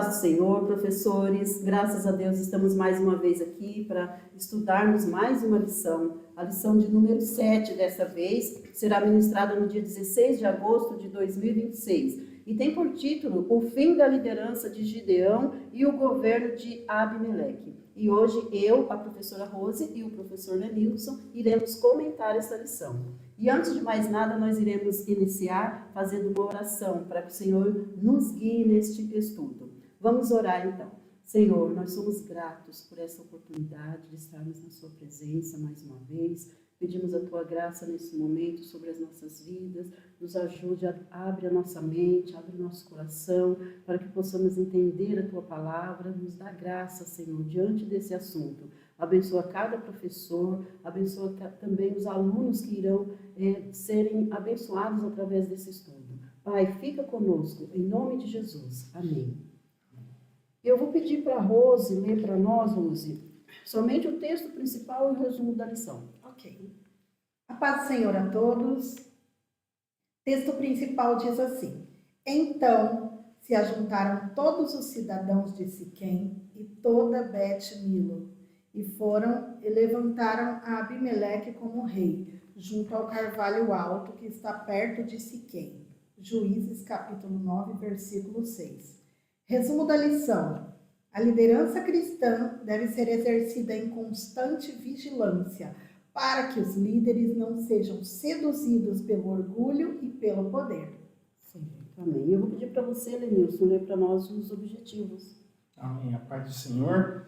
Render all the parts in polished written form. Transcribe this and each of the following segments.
paz do Senhor, professores. Graças a Deus estamos mais uma vez aqui para estudarmos mais uma lição. A lição de número 7 dessa vez será ministrada no dia 16 de agosto de 2026 e tem por título O Fim da Liderança de Gideão e o Governo de Abimeleque. E hoje eu, a professora Rose e o professor Lenilson iremos comentar essa lição. E antes de mais nada, nós iremos iniciar fazendo uma oração para que o Senhor nos guie neste estudo. Vamos orar então. Senhor, nós somos gratos por essa oportunidade de estarmos na sua presença mais uma vez. Pedimos a tua graça nesse momento sobre as nossas vidas. Nos ajude, abre a nossa mente, abre o nosso coração, para que possamos entender a tua palavra. Nos dá graça, Senhor, diante desse assunto. Abençoa cada professor, abençoa também os alunos que irão serem abençoados através desse estudo. Pai, fica conosco, em nome de Jesus. Amém. Eu vou pedir para a Rose ler para nós, Rose, somente o texto principal e o resumo da lição. Ok. A paz do Senhor a todos. Texto principal diz assim: Então se ajuntaram todos os cidadãos de Siquém e toda Bet-Milo, e foram e levantaram a Abimeleque como rei, junto ao carvalho alto que está perto de Siquém. Juízes capítulo 9, versículo 6. Resumo da lição. A liderança cristã deve ser exercida em constante vigilância, para que os líderes não sejam seduzidos pelo orgulho e pelo poder. Sim, amém. Eu vou pedir para você, Lenilson, ler para nós os objetivos. Amém. A paz do Senhor.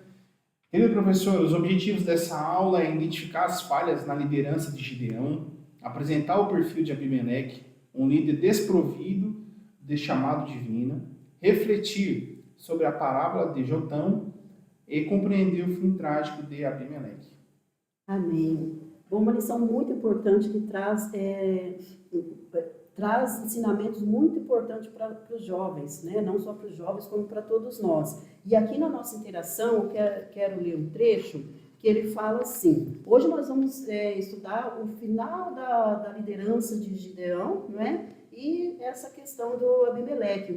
Querido professor, os objetivos dessa aula é identificar as falhas na liderança de Gideão, apresentar o perfil de Abimeleque, um líder desprovido de chamado divino, refletir sobre a parábola de Jotão e compreender o fim trágico de Abimeleque. Amém. Bom, uma lição muito importante que traz ensinamentos muito importantes para os jovens, né? Não só para os jovens, como para todos nós. E aqui na nossa interação, eu quero ler um trecho que ele fala assim: hoje nós vamos estudar o final da liderança de Gideão, né? E essa questão do Abimeleque,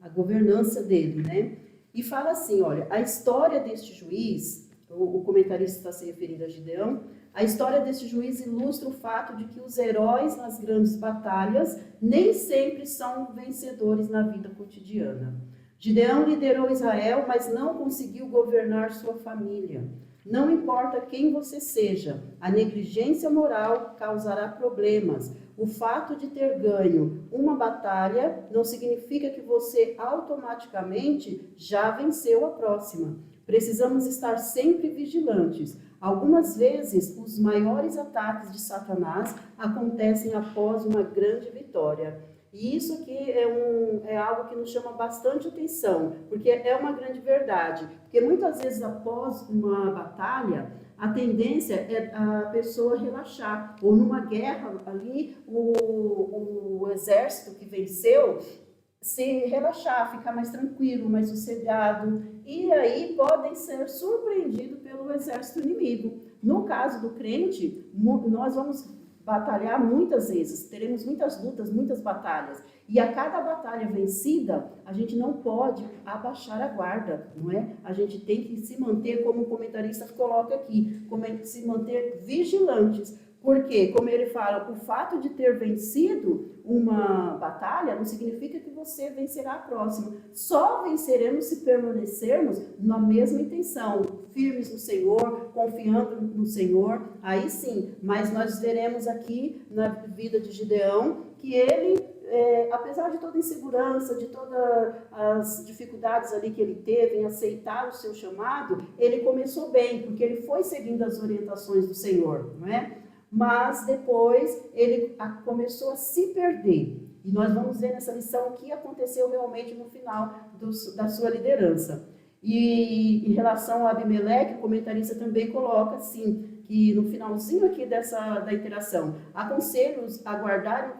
a governança dele, né? E fala assim, olha, a história deste juiz, o comentarista está se referindo a Gideão, a história deste juiz ilustra o fato de que os heróis nas grandes batalhas nem sempre são vencedores na vida cotidiana. Gideão liderou Israel, mas não conseguiu governar sua família. Não importa quem você seja, a negligência moral causará problemas. O fato de ter ganho uma batalha não significa que você automaticamente já venceu a próxima. Precisamos estar sempre vigilantes. Algumas vezes, os maiores ataques de Satanás acontecem após uma grande vitória. E isso aqui é algo que nos chama bastante atenção, porque é uma grande verdade. Porque muitas vezes, após uma batalha, a tendência é a pessoa relaxar. Ou numa guerra ali, o exército que venceu se relaxar, ficar mais tranquilo, mais sossegado. E aí podem ser surpreendidos pelo exército inimigo. No caso do crente, nós vamos batalhar muitas vezes, teremos muitas lutas, muitas batalhas. E a cada batalha vencida, a gente não pode abaixar a guarda, não é? A gente tem que se manter, como o comentarista coloca aqui, se manter vigilantes. Porque, como ele fala, o fato de ter vencido uma batalha não significa que você vencerá a próxima. Só venceremos se permanecermos na mesma intenção, firmes no Senhor, confiando no Senhor, aí sim. Mas nós veremos aqui na vida de Gideão que ele, apesar de toda a insegurança, de todas as dificuldades ali que ele teve em aceitar o seu chamado, ele começou bem, porque ele foi seguindo as orientações do Senhor, não é? Mas depois ele começou a se perder. E nós vamos ver nessa lição o que aconteceu realmente no final da sua liderança. E em relação a Abimeleque, o comentarista também coloca assim, que no finalzinho aqui da interação, aconselho-os a guardarem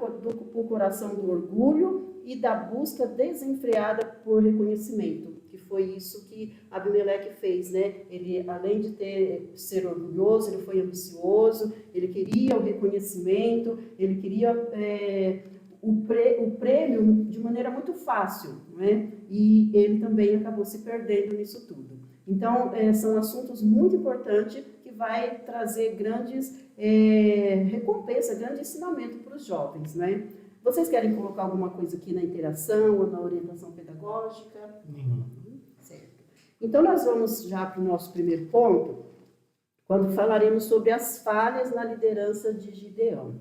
o coração do orgulho e da busca desenfreada por reconhecimento, que foi isso que Abimeleque fez, né? Ele, além de ser orgulhoso, ele foi ambicioso, ele queria o reconhecimento, ele queria o prêmio de maneira muito fácil, não é? E ele também acabou se perdendo nisso tudo. Então, são assuntos muito importantes que vai trazer grandes recompensas, grande ensinamento para os jovens, né? Vocês querem colocar alguma coisa aqui na interação ou na orientação pedagógica? Nenhuma. Certo. Então, nós vamos já para o nosso primeiro ponto, quando falaremos sobre as falhas na liderança de Gideão.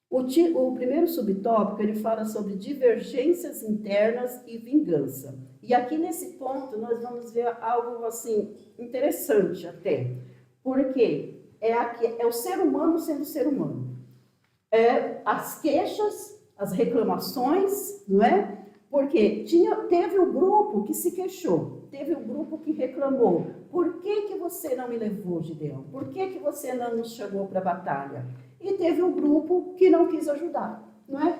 O primeiro subtópico, ele fala sobre divergências internas e vingança. E aqui nesse ponto, nós vamos ver algo assim interessante até. Porque é o ser humano sendo ser humano. As queixas, as reclamações, não é? Porque teve um grupo que se queixou, teve um grupo que reclamou. Por que você não me levou, Gideão? Por que você não nos chamou para a batalha? E teve um grupo que não quis ajudar, não é?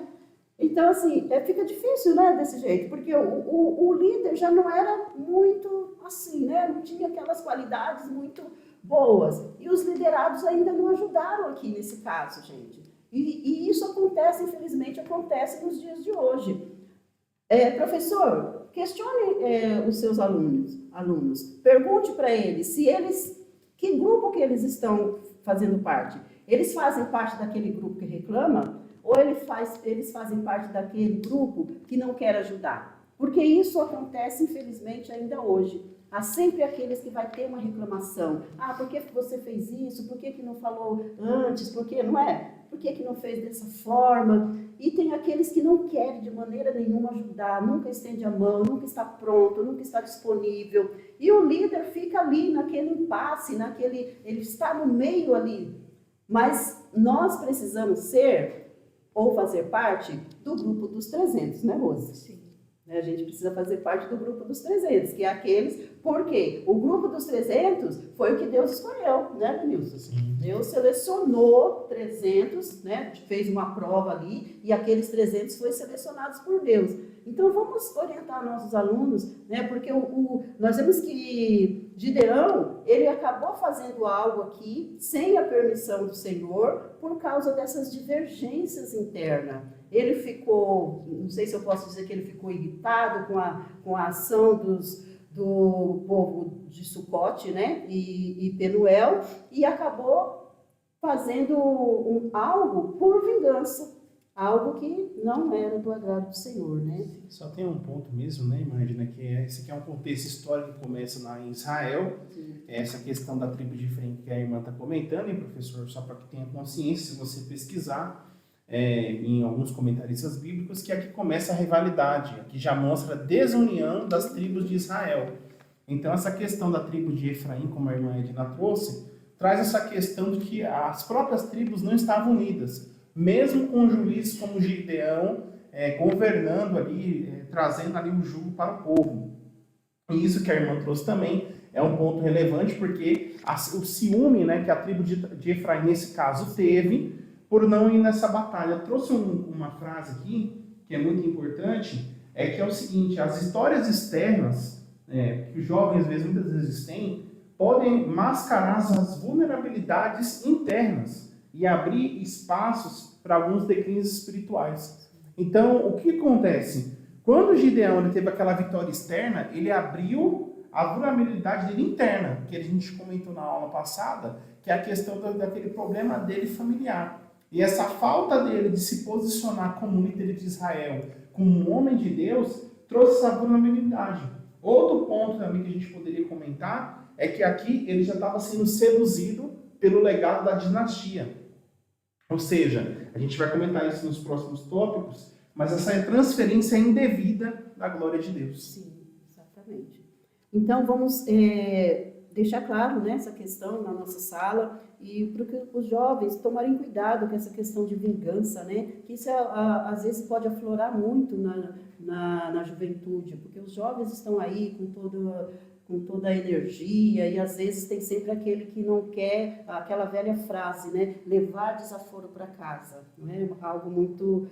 Então, assim, fica difícil, né, desse jeito, porque o líder já não era muito assim, né? Não tinha aquelas qualidades muito boas. E os liderados ainda não ajudaram aqui nesse caso, gente. E isso acontece, infelizmente, acontece nos dias de hoje. Professor, questione os seus alunos. Pergunte para eles que grupo que eles estão fazendo parte. Eles fazem parte daquele grupo que reclama ou eles fazem parte daquele grupo que não quer ajudar? Porque isso acontece, infelizmente, ainda hoje. Há sempre aqueles que vai ter uma reclamação. Ah, por que você fez isso? Por que não falou antes? Por que não é? Por que não fez dessa forma? E tem aqueles que não querem de maneira nenhuma ajudar, nunca estende a mão, nunca está pronto, nunca está disponível. E o líder fica ali naquele impasse, ele está no meio ali. Mas nós precisamos ser ou fazer parte do grupo dos 300, né, Rose? Sim. A gente precisa fazer parte do grupo dos 300, que é aqueles... Por quê? O grupo dos 300 foi o que Deus escolheu, né, Denilson? Sim. Deus selecionou 300, né, fez uma prova ali, e aqueles 300 foram selecionados por Deus. Então, vamos orientar nossos alunos, né, porque nós vemos que Gideão, ele acabou fazendo algo aqui, sem a permissão do Senhor, por causa dessas divergências internas. Ele ficou, não sei se eu posso dizer que ele ficou irritado com a ação do povo de Sucote, né, e Penuel, e acabou fazendo algo por vingança, algo que não era do agrado do Senhor, né? Só tem um ponto mesmo, né, Imagina, que esse aqui é um contexto histórico que começa lá em Israel. Sim. Essa questão da tribo de Efraim que a irmã está comentando, hein, professor, só para que tenha consciência, se você pesquisar em alguns comentaristas bíblicos, que aqui começa a rivalidade, aqui já mostra a desunião das tribos de Israel. Então, essa questão da tribo de Efraim, como a irmã Edna trouxe, traz essa questão de que as próprias tribos não estavam unidas, mesmo com juízes como Gideão governando ali, trazendo ali o jugo para o povo. E isso que a irmã trouxe também é um ponto relevante, porque o ciúme, né, que a tribo de Efraim, nesse caso, teve por não ir nessa batalha. Eu trouxe uma frase aqui, que é muito importante, que é o seguinte: as histórias externas, que os jovens muitas vezes têm, podem mascarar as vulnerabilidades internas e abrir espaços para alguns declínios espirituais. Então, o que acontece? Quando Gideão ele teve aquela vitória externa, ele abriu a vulnerabilidade dele interna, que a gente comentou na aula passada, que é a questão daquele problema dele familiar. E essa falta dele de se posicionar como líder de Israel, como um homem de Deus, trouxe essa vulnerabilidade. Outro ponto também que a gente poderia comentar é que aqui ele já estava sendo seduzido pelo legado da dinastia. Ou seja, a gente vai comentar isso nos próximos tópicos, mas essa transferência indevida da glória de Deus. Sim, exatamente. Então, vamos deixar claro, né, essa questão na nossa sala e para os jovens tomarem cuidado com essa questão de vingança, né, que isso às vezes pode aflorar muito na juventude, porque os jovens estão aí com toda a energia e às vezes tem sempre aquele que não quer, aquela velha frase, né, levar desaforo para casa, não é? Algo muito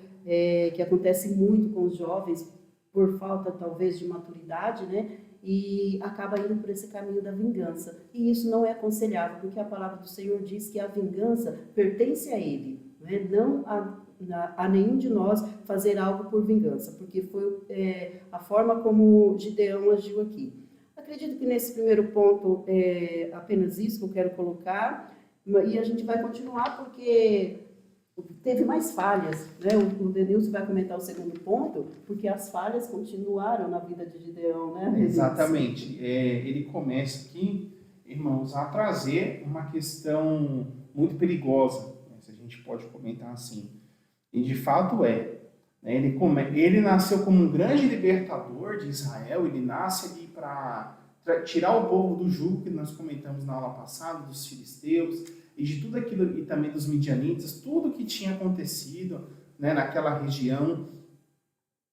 que acontece muito com os jovens por falta talvez de maturidade, né, e acaba indo por esse caminho da vingança. E isso não é aconselhável, porque a palavra do Senhor diz que a vingança pertence a Ele. né? Não a nenhum de nós fazer algo por vingança, porque foi a forma como Gideão agiu aqui. Acredito que nesse primeiro ponto é apenas isso que eu quero colocar, e a gente vai continuar porque teve mais falhas, né? O Denilson vai comentar o segundo ponto, porque as falhas continuaram na vida de Gideão, né, Denilson? Exatamente. Ele começa aqui, irmãos, a trazer uma questão muito perigosa, né, se a gente pode comentar assim. E de fato né? Ele nasceu como um grande libertador de Israel, ele nasce ali para tirar o povo do jugo que nós comentamos na aula passada, dos filisteus, e de tudo aquilo, e também dos midianitas, tudo que tinha acontecido, né, naquela região,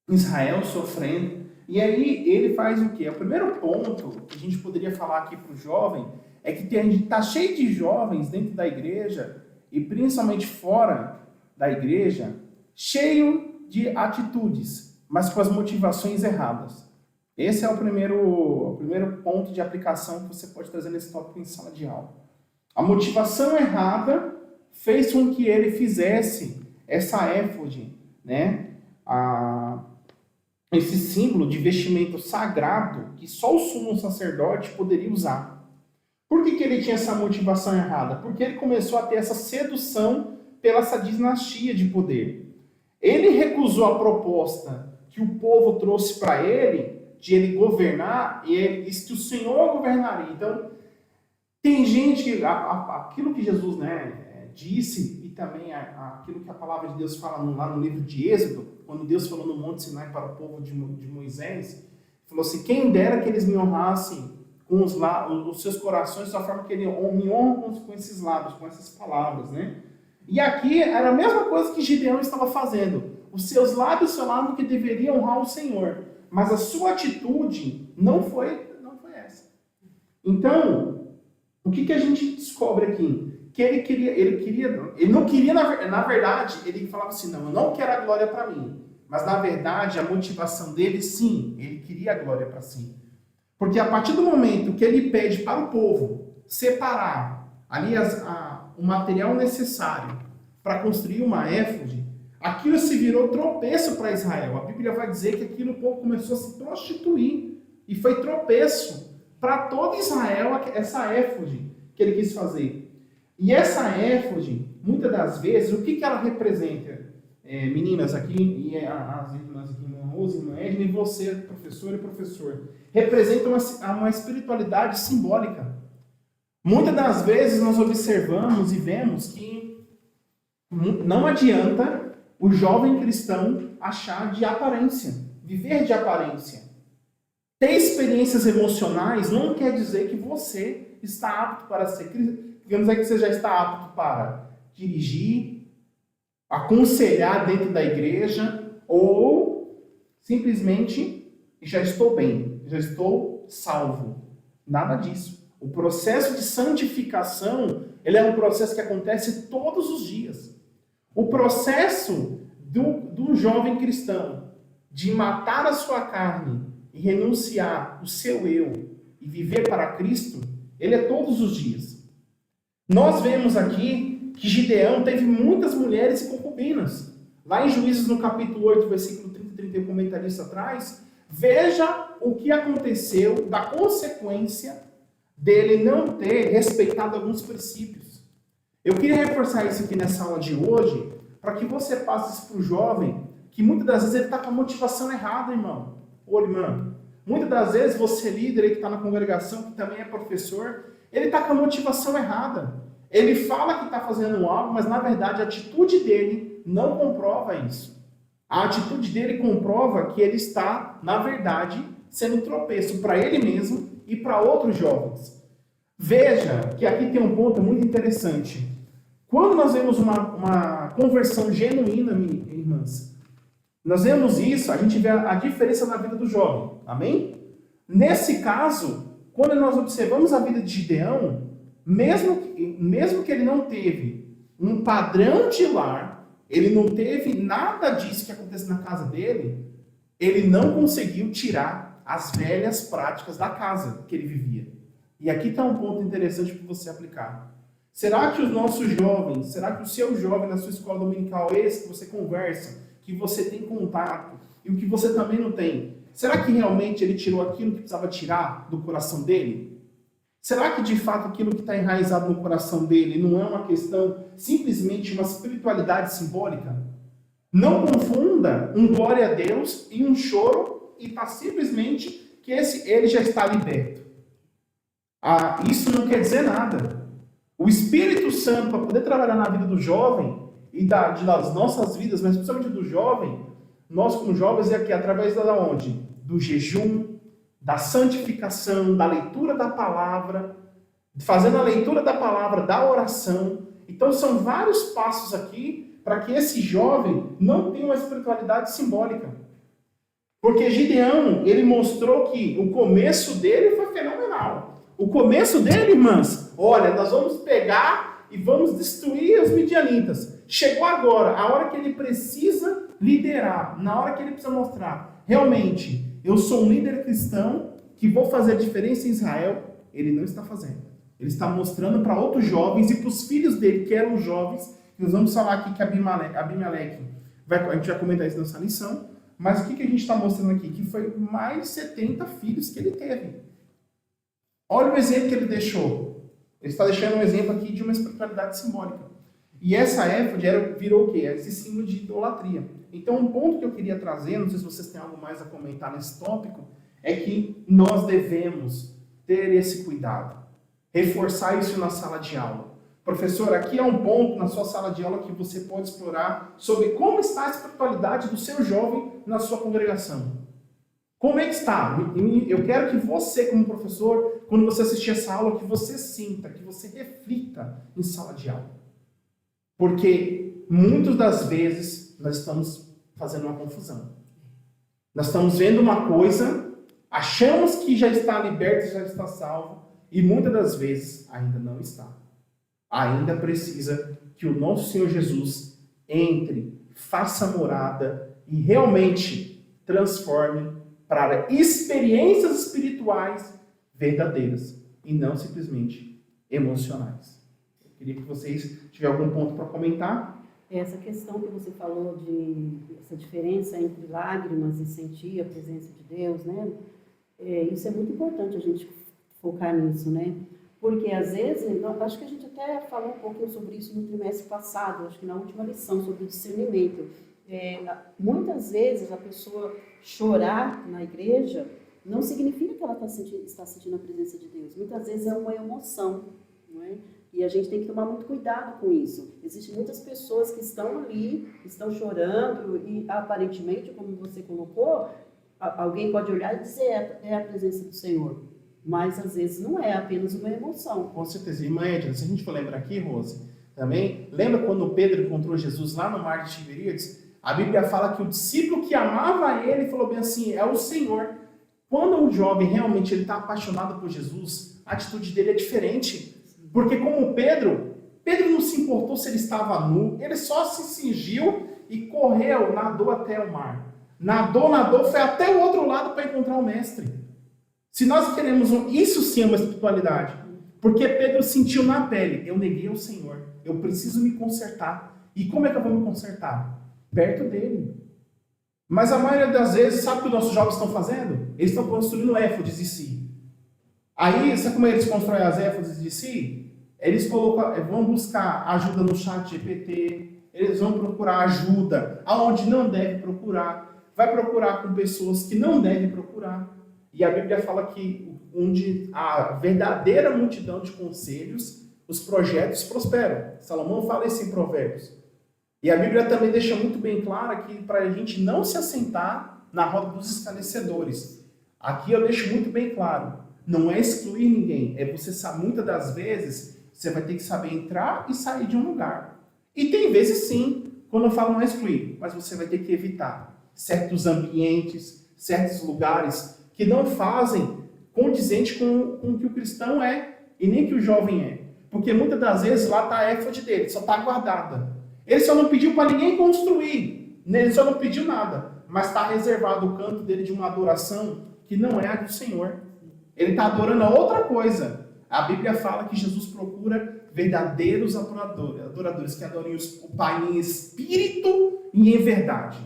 Israel sofrendo. E aí ele faz o quê? O primeiro ponto que a gente poderia falar aqui para o jovem é que a gente está cheio de jovens dentro da igreja, e principalmente fora da igreja, cheio de atitudes, mas com as motivações erradas. Esse é o primeiro ponto de aplicação que você pode trazer nesse tópico em sala de aula. A motivação errada fez com que ele fizesse essa éfode, né? Esse símbolo de vestimento sagrado que só o sumo sacerdote poderia usar. Por que ele tinha essa motivação errada? Porque ele começou a ter essa sedução pela essa dinastia de poder. Ele recusou a proposta que o povo trouxe para ele, de ele governar, e ele disse que o Senhor governaria. Então, tem gente que, aquilo que Jesus, né, disse, e também aquilo que a palavra de Deus fala lá no livro de Êxodo, quando Deus falou no Monte Sinai para o povo de Moisés, falou assim, quem dera que eles me honrassem com os seus corações, da forma que ele me honra com esses lábios, com essas palavras, né? E aqui era a mesma coisa que Gideão estava fazendo. Os seus lábios falavam que deveria honrar o Senhor, mas a sua atitude não foi essa. Então, o que a gente descobre aqui? Que ele não queria, na verdade, ele falava assim, não, eu não quero a glória para mim. Mas, na verdade, a motivação dele, sim, ele queria a glória para si. Porque a partir do momento que ele pede para o povo separar ali o material necessário para construir uma éfode, aquilo se virou tropeço para Israel. A Bíblia vai dizer que aquilo o povo começou a se prostituir. E foi tropeço para todo Israel essa éfode que ele quis fazer. E essa éfode, muitas das vezes, o que ela representa? Meninas aqui, e as irmãs aqui, irmã Rose, irmã Edna, e você, professor e professor, representa uma espiritualidade simbólica. Muitas das vezes nós observamos e vemos que não adianta o jovem cristão achar de aparência, viver de aparência. Ter experiências emocionais não quer dizer que você está apto para ser cristão. Digamos que você já está apto para dirigir, aconselhar dentro da igreja, ou simplesmente já estou bem, já estou salvo. Nada disso. O processo de santificação, ele é um processo que acontece todos os dias. O processo do jovem cristão de matar a sua carne e renunciar o seu eu e viver para Cristo, ele é todos os dias. Nós vemos aqui que Gideão teve muitas mulheres e concubinas. Lá em Juízes, no capítulo 8, versículo 30 e 31, comentarista atrás, veja o que aconteceu da consequência dele não ter respeitado alguns princípios. Eu queria reforçar isso aqui nessa aula de hoje, para que você passe isso para o jovem, que muitas das vezes ele está com a motivação errada, irmão. Ou irmã. Muitas das vezes você, líder aí que está na congregação, que também é professor, ele está com a motivação errada. Ele fala que está fazendo algo, mas na verdade a atitude dele não comprova isso. A atitude dele comprova que ele está, na verdade, sendo um tropeço para ele mesmo e para outros jovens. Veja que aqui tem um ponto muito interessante. Quando nós vemos uma conversão genuína, irmãs, nós vemos isso, a gente vê a diferença na vida do jovem. Amém? Nesse caso, quando nós observamos a vida de Gideão, mesmo que ele não teve um padrão de lar, ele não teve nada disso que acontece na casa dele, ele não conseguiu tirar as velhas práticas da casa que ele vivia. E aqui está um ponto interessante para você aplicar. Será que os nossos jovens, será que o seu jovem na sua escola dominical, esse que você conversa, que você tem contato, e o que você também não tem, será que realmente ele tirou aquilo que precisava tirar do coração dele? Será que de fato aquilo que está enraizado no coração dele não é uma questão, simplesmente uma espiritualidade simbólica? Não confunda um glória a Deus e um choro e está simplesmente que ele já está liberto. Isso não quer dizer nada. O Espírito Santo, para poder trabalhar na vida do jovem e das nossas vidas, mas principalmente do jovem, nós como jovens é aqui através da onde? Do jejum, da santificação, da leitura da palavra, fazendo a leitura da palavra, da oração. Então são vários passos aqui para que esse jovem não tenha uma espiritualidade simbólica. Porque Gideão, ele mostrou que o começo dele foi fenomenal. O começo dele, irmãs, olha, nós vamos pegar e vamos destruir os midianitas. Chegou agora, a hora que ele precisa liderar, na hora que ele precisa mostrar, realmente, eu sou um líder cristão que vou fazer a diferença em Israel, ele não está fazendo. Ele está mostrando para outros jovens e para os filhos dele, que eram jovens. Nós vamos falar aqui que Abimeleque, a gente vai comentar isso nessa lição, mas o que a gente está mostrando aqui? Que foi mais de 70 filhos que ele teve. Olha o exemplo que ele deixou. Ele está deixando um exemplo aqui de uma espiritualidade simbólica. E essa éfode virou o quê? Esse símbolo de idolatria. Então, um ponto que eu queria trazer, não sei se vocês têm algo mais a comentar nesse tópico, é que nós devemos ter esse cuidado. Reforçar isso na sala de aula. Professor, aqui é um ponto na sua sala de aula que você pode explorar sobre como está a espiritualidade do seu jovem na sua congregação. Como é que está? Eu quero que você, como professor, quando você assistir essa aula, que você sinta, que você reflita em sala de aula. Porque muitas das vezes nós estamos fazendo uma confusão. Nós estamos vendo uma coisa, achamos que já está liberto, já está salvo, e muitas das vezes ainda não está. Ainda precisa que o nosso Senhor Jesus entre, faça morada e realmente transforme para experiências espirituais verdadeiras e não simplesmente emocionais. Eu queria que vocês tivessem algum ponto para comentar. Essa questão que você falou essa diferença entre lágrimas e sentir a presença de Deus, né? Isso é muito importante a gente focar nisso, né? Porque às vezes, acho que a gente até falou um pouquinho sobre isso no trimestre passado, acho que na última lição sobre o discernimento. Muitas vezes a pessoa chorar na igreja não significa que ela está sentindo a presença de Deus. Muitas vezes é uma emoção, não é? E a gente tem que tomar muito cuidado com isso. Existem muitas pessoas que estão ali, estão chorando e aparentemente, como você colocou, alguém pode olhar e dizer é a presença do Senhor. Mas às vezes não é apenas uma emoção. Com certeza. Irmã Edna, se a gente for lembrar aqui, Rose, também, lembra quando Pedro encontrou Jesus lá no mar de Tiberíades? A Bíblia fala que o discípulo que amava ele falou bem assim, é o Senhor. Quando um jovem realmente está apaixonado por Jesus, a atitude dele é diferente. Porque como Pedro não se importou se ele estava nu, ele só se cingiu e correu, nadou até o mar. Nadou, foi até o outro lado para encontrar o mestre. Se nós queremos isso sim é uma espiritualidade. Porque Pedro sentiu na pele, eu neguei ao Senhor, eu preciso me consertar. E como é que eu vou me consertar? Perto dele. Mas a maioria das vezes, sabe o que os nossos jovens estão fazendo? Eles estão construindo éfodes de si. Aí, sabe como eles constroem as éfodes de si? Eles vão buscar ajuda no chat GPT, eles vão procurar ajuda aonde não deve procurar, vai procurar com pessoas que não deve procurar. E a Bíblia fala que onde a verdadeira multidão de conselhos, os projetos prosperam. Salomão fala isso em Provérbios. E a Bíblia também deixa muito bem clara que para a gente não se assentar na roda dos escarnecedores. Aqui eu deixo muito bem claro, não é excluir ninguém, é você saber, muitas das vezes, você vai ter que saber entrar e sair de um lugar. E tem vezes sim, quando eu falo não é excluir, mas você vai ter que evitar certos ambientes, certos lugares que não fazem condizente com o que o cristão é e nem que o jovem é. Porque muitas das vezes lá está a éfode dele, só está guardada. Ele só não pediu para ninguém construir, ele só não pediu nada, mas está reservado o canto dele de uma adoração que não é a do Senhor. Ele está adorando a outra coisa. A Bíblia fala que Jesus procura verdadeiros adoradores que adorem o Pai em espírito e em verdade.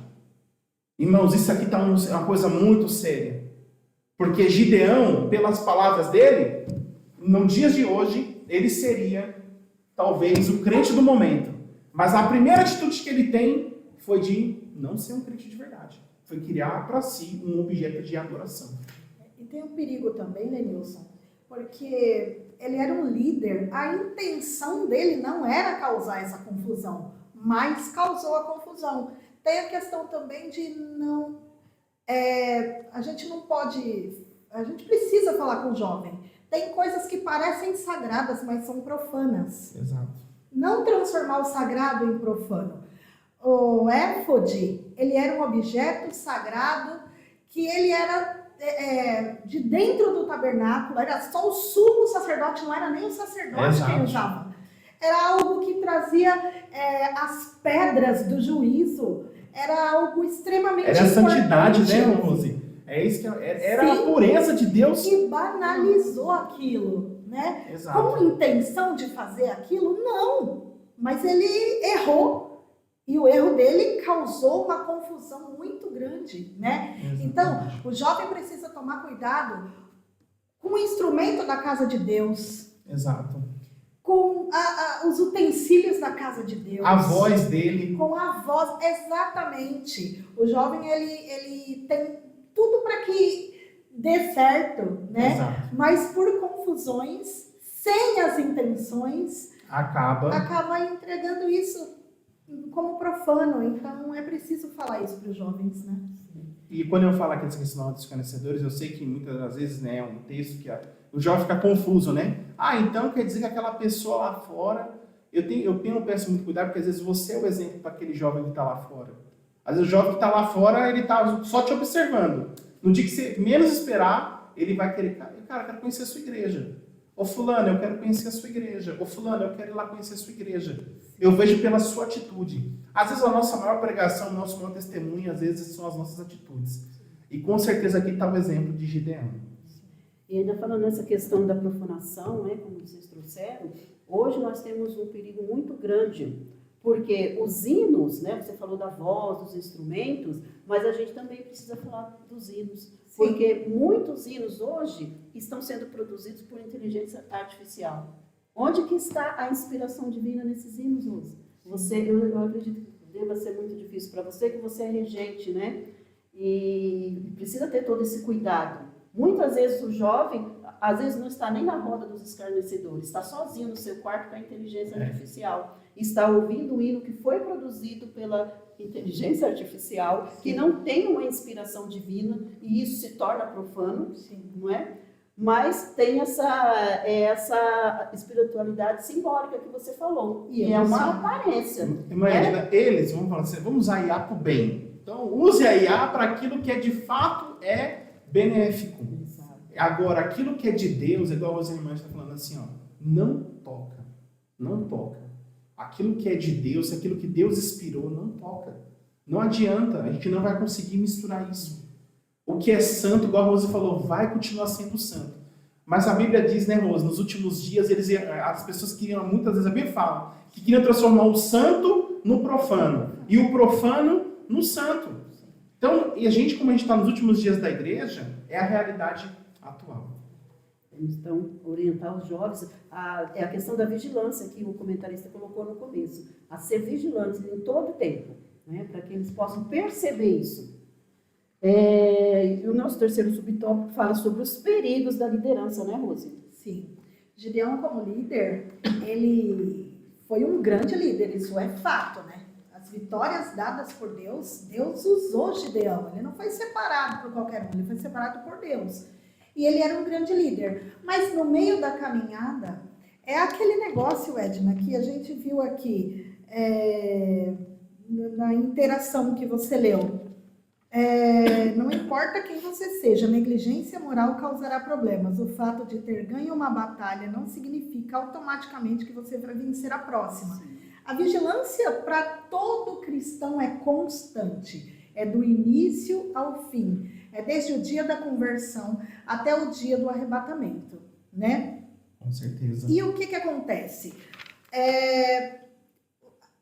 Irmãos, isso aqui está uma coisa muito séria. Porque Gideão, pelas palavras dele, nos dias de hoje, ele seria talvez o crente do momento. Mas a primeira atitude que ele tem foi de não ser um crente de verdade. Foi criar para si um objeto de adoração. E tem um perigo também, né, Nilson? Porque ele era um líder, a intenção dele não era causar essa confusão, mas causou a confusão. Tem a questão também de não... a gente não pode... A gente precisa falar com o jovem. Tem coisas que parecem sagradas, mas são profanas. Exato. Não transformar o sagrado em profano. O éfode, ele era um objeto sagrado que ele era de dentro do tabernáculo, era só o sumo sacerdote, não era nem o sacerdote quem usava. Era algo que trazia as pedras do juízo, era algo extremamente importante. Era a santidade, né, Rose? É isso que era. Sim, a pureza de Deus. E banalizou aquilo, né? Exato. Com intenção de fazer aquilo? Não. Mas ele errou. E o erro dele causou uma confusão muito grande, né? Exatamente. Então, o jovem precisa tomar cuidado com o instrumento da casa de Deus. Exato. Com os utensílios da casa de Deus. A voz dele. Com a voz, exatamente. O jovem, ele tem tudo para que dê certo, né? Exato. Mas por confusões, sem as intenções, acaba entregando isso como profano. Então é preciso falar isso para os jovens, né? E quando eu falo aqui dessa questão dos escarnecedores, eu sei que muitas das vezes, né, é um texto que o jovem fica confuso, né? Então quer dizer que aquela pessoa lá fora... Eu peço muito cuidado, porque às vezes você é o exemplo para aquele jovem que está lá fora. Às vezes o jovem que está lá fora, ele está só te observando. No dia que você menos esperar, ele vai querer... Cara, eu quero conhecer a sua igreja. Ô fulano, eu quero conhecer a sua igreja. Ô fulano, eu quero ir lá conhecer a sua igreja. Eu vejo pela sua atitude. Às vezes a nossa maior pregação, o nosso maior testemunho, às vezes são as nossas atitudes. E com certeza aqui está o exemplo de Gideão. E ainda falando nessa questão da profanação, né, como vocês trouxeram, hoje nós temos um perigo muito grande, porque os hinos, né, você falou da voz, dos instrumentos, mas a gente também precisa falar dos hinos. Sim. Porque muitos hinos hoje estão sendo produzidos por inteligência artificial. Onde que está a inspiração divina nesses hinos, Luz? Eu acredito que deva ser muito difícil para você, que você é regente, né? E precisa ter todo esse cuidado. Muitas vezes o jovem, às vezes não está nem na roda dos escarnecedores, está sozinho no seu quarto com a inteligência artificial. Está ouvindo um hino que foi produzido pela inteligência artificial, que não tem uma inspiração divina, e isso se torna profano, não é? Mas tem essa espiritualidade simbólica que você falou, e é uma aparência. Imagina, eles vão falar assim, vamos usar a IA para o bem. Então, use a IA para aquilo que de fato é benéfico. Exato. Agora, aquilo que é de Deus, igual os irmãos estão falando assim, não toca. Não toca. Aquilo que é de Deus, aquilo que Deus inspirou, não toca. Não adianta, a gente não vai conseguir misturar isso. O que é santo, igual a Rose falou, vai continuar sendo santo. Mas a Bíblia diz, né, Rose, nos últimos dias, as pessoas queriam, muitas vezes a Bíblia fala, que queriam transformar o santo no profano, e o profano no santo. Então, e a gente, como a gente está nos últimos dias da igreja, é a realidade atual. Então, orientar os jovens, é a questão da vigilância que o comentarista colocou no começo, a ser vigilantes em todo o tempo, né, para que eles possam perceber isso. E o nosso terceiro subtópico fala sobre os perigos da liderança, né, Rose? Sim. Gideão, como líder, ele foi um grande líder, isso é fato, né? As vitórias dadas por Deus, Deus usou Gideão, ele não foi separado por qualquer um, ele foi separado por Deus. E ele era um grande líder. Mas no meio da caminhada, é aquele negócio, Edna, que a gente viu aqui, na interação que você leu. Não importa quem você seja, negligência moral causará problemas. O fato de ter ganho uma batalha não significa automaticamente que você vai vencer a próxima. Sim. A vigilância para todo cristão é constante, é do início ao fim, é desde o dia da conversão até o dia do arrebatamento, né? Com certeza. E o que acontece?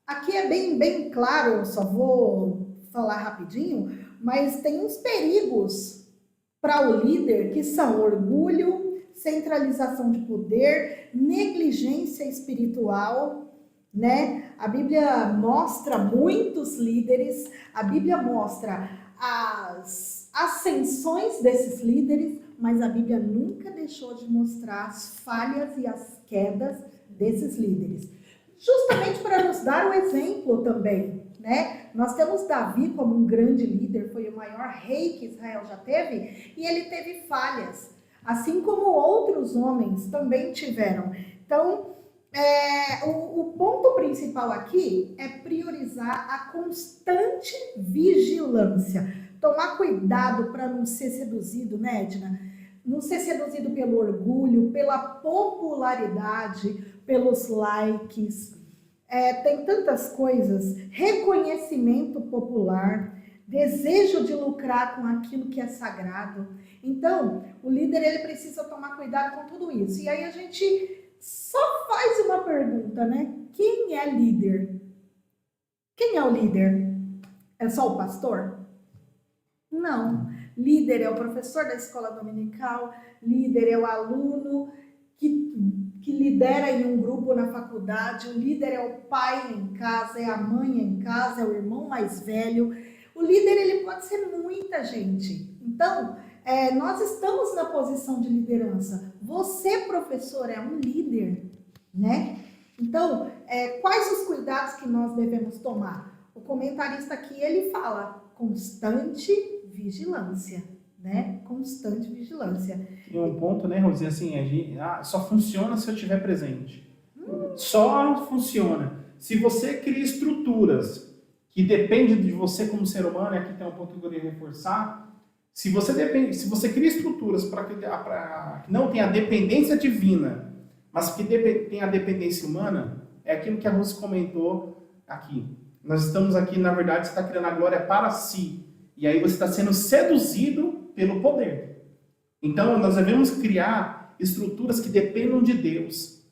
Aqui é bem claro, eu só vou falar rapidinho, mas tem uns perigos para o líder que são orgulho, centralização de poder, negligência espiritual, né? A Bíblia mostra muitos líderes, a Bíblia mostra as ascensões desses líderes, mas a Bíblia nunca deixou de mostrar as falhas e as quedas desses líderes. Justamente para nos dar o exemplo também, né? Nós temos Davi como um grande líder, foi o maior rei que Israel já teve, e ele teve falhas, assim como outros homens também tiveram. Então, o ponto principal aqui é priorizar a constante vigilância. Tomar cuidado para não ser seduzido, né, Edna? Não ser seduzido pelo orgulho, pela popularidade, pelos likes. Tem tantas coisas. Reconhecimento popular, desejo de lucrar com aquilo que é sagrado. Então, o líder ele precisa tomar cuidado com tudo isso. E aí a gente só faz uma pergunta, né? Quem é líder? Quem é o líder? É só o pastor? Não. Líder é o professor da escola dominical, líder é o aluno que lidera em um grupo na faculdade, o líder é o pai em casa, é a mãe em casa, é o irmão mais velho. O líder ele pode ser muita gente. Então, nós estamos na posição de liderança. Você, professor, é um líder, né? Então, quais os cuidados que nós devemos tomar? O comentarista aqui, ele fala constante vigilância, né? Constante vigilância. E um ponto, né, Rosinha, assim, só funciona se eu estiver presente. Só funciona. Se você cria estruturas que dependem de você como ser humano, e aqui tem um ponto que eu queria reforçar, se você cria estruturas para que não tenha dependência divina, mas que tenha dependência humana, é aquilo que a Rose comentou aqui. Nós estamos aqui, na verdade, você está criando a glória para si. E aí você está sendo seduzido pelo poder. Então, nós devemos criar estruturas que dependam de Deus.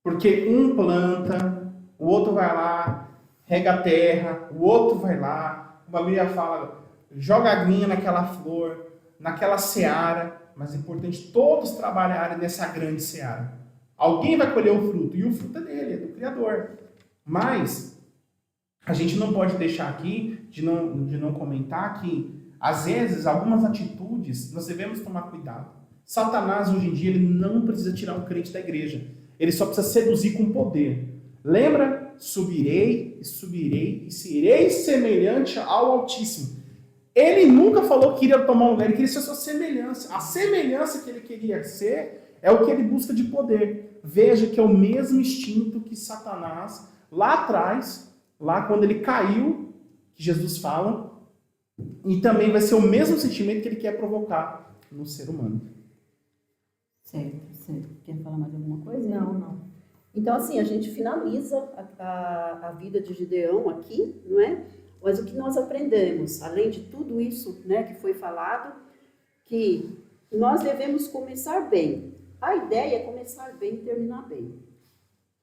Porque um planta, o outro vai lá, rega a terra, o outro vai lá, a Bíblia fala, joga aguinha naquela flor, naquela seara, mas é importante todos trabalharem nessa grande seara. Alguém vai colher o fruto, e o fruto é dele, é do Criador. Mas a gente não pode deixar aqui de não comentar que, às vezes, algumas atitudes nós devemos tomar cuidado. Satanás, hoje em dia, ele não precisa tirar um crente da igreja. Ele só precisa seduzir com poder. Lembra? Subirei e serei semelhante ao Altíssimo. Ele nunca falou que iria tomar um lugar, ele queria ser a sua semelhança. A semelhança que ele queria ser é o que ele busca de poder. Veja que é o mesmo instinto que Satanás, lá atrás, lá quando ele caiu, que Jesus fala, e também vai ser o mesmo sentimento que ele quer provocar no ser humano. Certo. Quer falar mais alguma coisa? Não. Então, assim, a gente finaliza a vida de Gideão aqui, não é? Mas o que nós aprendemos, além de tudo isso, né, que foi falado, que nós devemos começar bem. A ideia é começar bem e terminar bem.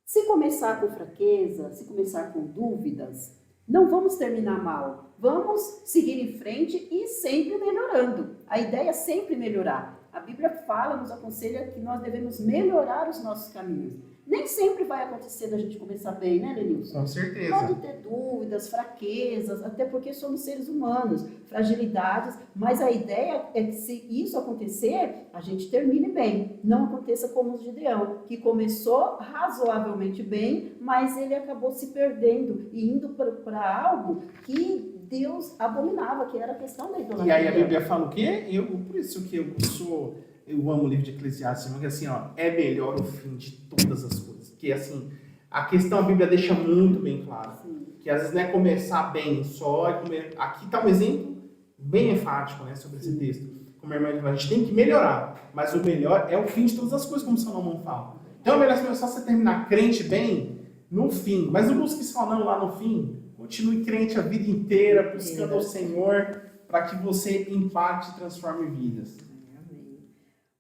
Se começar com fraqueza, se começar com dúvidas, não vamos terminar mal. Vamos seguir em frente e sempre melhorando. A ideia é sempre melhorar. A Bíblia fala, nos aconselha que nós devemos melhorar os nossos caminhos. Nem sempre vai acontecer da gente começar bem, né, Lenilson? Com certeza. Pode ter dúvidas, fraquezas, até porque somos seres humanos, fragilidades, mas a ideia é que se isso acontecer, a gente termine bem. Não aconteça como o Gideão, que começou razoavelmente bem, mas ele acabou se perdendo e indo para algo que Deus abominava, que era a questão da idolatria. E aí a Bíblia fala o quê? Por isso que eu amo o livro de Eclesiastes, porque assim, ó, é melhor o fim de todas as coisas. Que assim, a questão a Bíblia deixa muito bem claro. Sim. Que às vezes não é começar bem só, aqui está um exemplo bem enfático, né, sobre esse texto. Como a irmã falou, a gente tem que melhorar, mas o melhor é o fim de todas as coisas, como Salomão fala. Então é melhor só você terminar crente bem no fim, mas não busque só não lá no fim. Continue crente a vida inteira, buscando ao Senhor, para que você impacte e transforme vidas. Amém.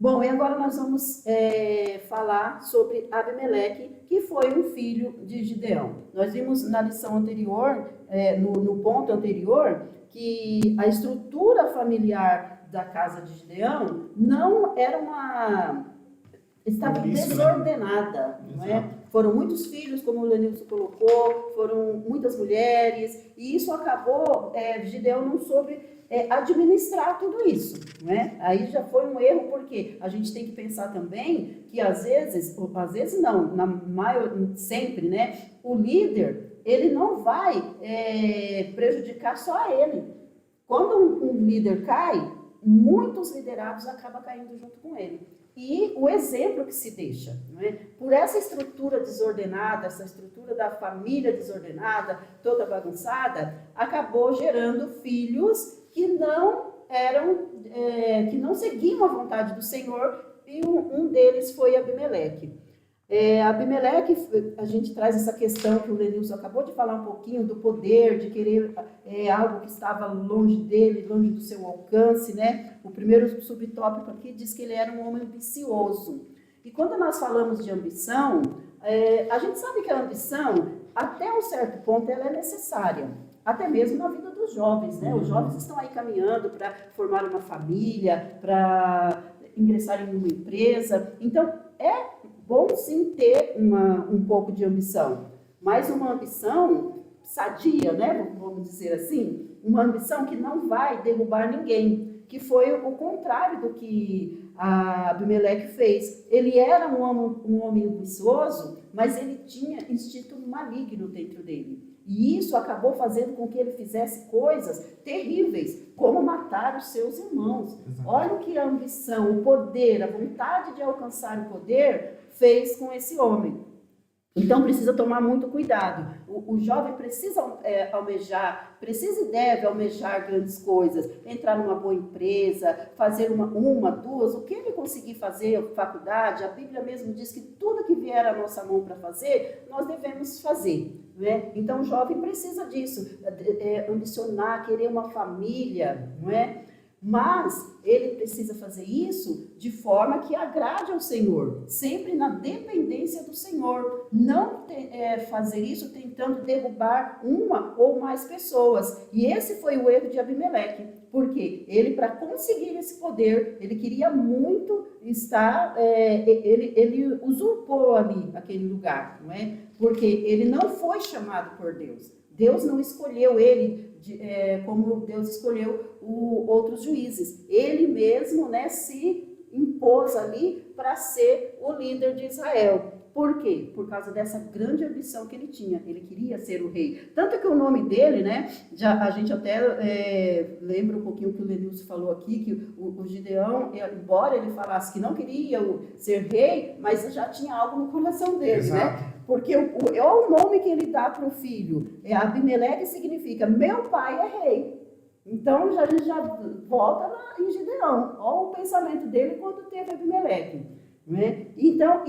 Bom, e agora nós vamos falar sobre Abimeleque, que foi um filho de Gideão. Nós vimos na lição anterior, no ponto anterior, que a estrutura familiar da casa de Gideão não era estava desordenada, não é? Foram muitos filhos, como o Lenilson colocou, foram muitas mulheres, e isso acabou, Gideão não soube administrar tudo isso, né? Aí já foi um erro, porque a gente tem que pensar também que às vezes não, sempre, né? O líder, ele não vai prejudicar só a ele. Quando um líder cai, muitos liderados acabam caindo junto com ele. E o exemplo que se deixa, não é? Por essa estrutura desordenada, essa estrutura da família desordenada, toda bagunçada, acabou gerando filhos que não seguiam a vontade do Senhor, e um deles foi Abimeleque. Abimeleque, a gente traz essa questão que o Lenilson acabou de falar um pouquinho, do poder, de querer algo que estava longe dele, longe do seu alcance, né? O primeiro subtópico aqui diz que ele era um homem ambicioso. E quando nós falamos de ambição, a gente sabe que a ambição, até um certo ponto, ela é necessária. Até mesmo na vida dos jovens, né? Os jovens estão aí caminhando para formar uma família, para ingressar em uma empresa. Então, é bom sim ter um pouco de ambição, mas uma ambição sadia, né? Vamos dizer assim, uma ambição que não vai derrubar ninguém, que foi o contrário do que Abimeleque fez. Ele era um homem ambicioso, mas ele tinha instinto maligno dentro dele. E isso acabou fazendo com que ele fizesse coisas terríveis, como matar os seus irmãos. Exato. Olha o que a ambição, o poder, a vontade de alcançar o poder fez com esse homem. Então precisa tomar muito cuidado. O jovem precisa precisa e deve almejar grandes coisas, entrar numa boa empresa, fazer uma, duas, o que ele conseguir fazer, faculdade. A Bíblia mesmo diz que tudo que vier à nossa mão para fazer, nós devemos fazer. Né? Então o jovem precisa disso, ambicionar, querer uma família, não é? Mas ele precisa fazer isso de forma que agrade ao Senhor, sempre na dependência do Senhor, não fazer isso tentando derrubar uma ou mais pessoas. E esse foi o erro de Abimeleque, porque ele, para conseguir esse poder, ele queria muito estar, ele usurpou ali aquele lugar, não é? Porque ele não foi chamado por Deus. Deus não escolheu ele como Deus escolheu outros juízes. Ele mesmo, né, se impôs ali para ser o líder de Israel. Por quê? Por causa dessa grande ambição que ele tinha. Ele queria ser o rei. Tanto que o nome dele, né, a gente até lembra um pouquinho o que o Lenilson falou aqui, que o Gideão, embora ele falasse que não queria ser rei, mas já tinha algo no coração dele. Exato. Né? Porque o nome que ele dá para o filho, Abimeleque, significa meu pai é rei. Então a gente já volta lá em Gideão. Olha o pensamento dele quando teve Abimeleque. Né? Então,